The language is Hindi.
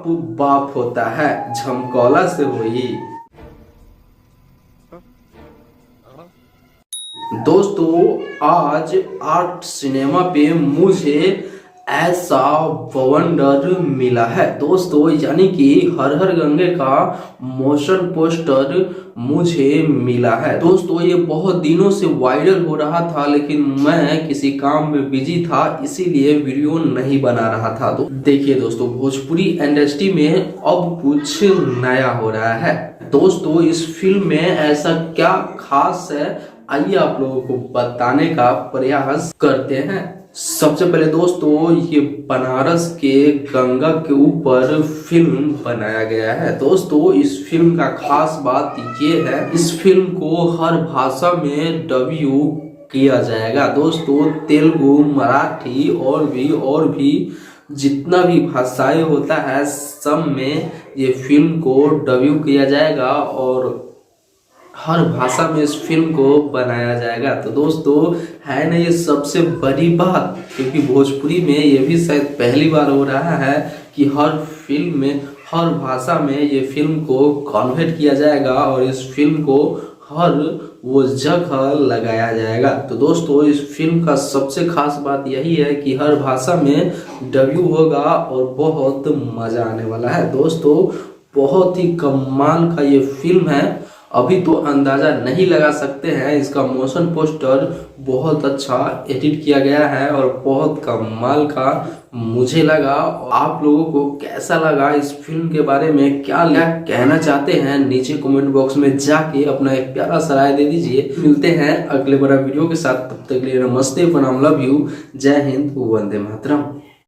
बाप बाप होता है, झमकौला से हुई। दोस्तों आज आर्ट सिनेमा पे मुझे ऐसा वंडर मिला है दोस्तों, यानी कि हर हर गंगे का मोशन पोस्टर मुझे मिला है दोस्तों। ये बहुत दिनों से वायरल हो रहा था, लेकिन मैं किसी काम में बिजी था, इसीलिए वीडियो नहीं बना रहा था। तो देखिए दोस्तों, भोजपुरी इंडस्ट्री में अब कुछ नया हो रहा है दोस्तों। इस फिल्म में ऐसा क्या खास है, आइए आप लोगों को बताने का प्रयास करते हैं। सबसे पहले दोस्तों, ये बनारस के गंगा के ऊपर फिल्म बनाया गया है दोस्तों। इस फिल्म का खास बात ये है, इस फिल्म को हर भाषा में डब्यू किया जाएगा दोस्तों। तेलुगु, मराठी और भी जितना भी भाषाएं होता है, सब में ये फिल्म को डब्यू किया जाएगा और हर भाषा में इस फिल्म को बनाया जाएगा। तो दोस्तों है ना, ये सबसे बड़ी बात, क्योंकि भोजपुरी में ये भी शायद पहली बार हो रहा है कि हर फिल्म में, हर भाषा में ये फिल्म को कन्वर्ट किया जाएगा और इस फिल्म को हर वो जगह लगाया जाएगा। तो दोस्तों इस फिल्म का सबसे खास बात यही है कि हर भाषा में डब्यू होगा और बहुत मजा आने वाला है दोस्तों। बहुत ही कमाल का ये फिल्म है, अभी तो अंदाजा नहीं लगा सकते हैं। इसका मोशन पोस्टर बहुत अच्छा एडिट किया गया है और बहुत कमाल का मुझे लगा। आप लोगों को कैसा लगा, इस फिल्म के बारे में क्या कहना चाहते हैं, नीचे कमेंट बॉक्स में जाके अपना एक प्यारा सा राय दे दीजिए। मिलते हैं अगले बड़ा वीडियो के साथ, तब तक के लिए नमस्ते, प्रणाम, लव यू, जय हिंद, वंदे मातरम।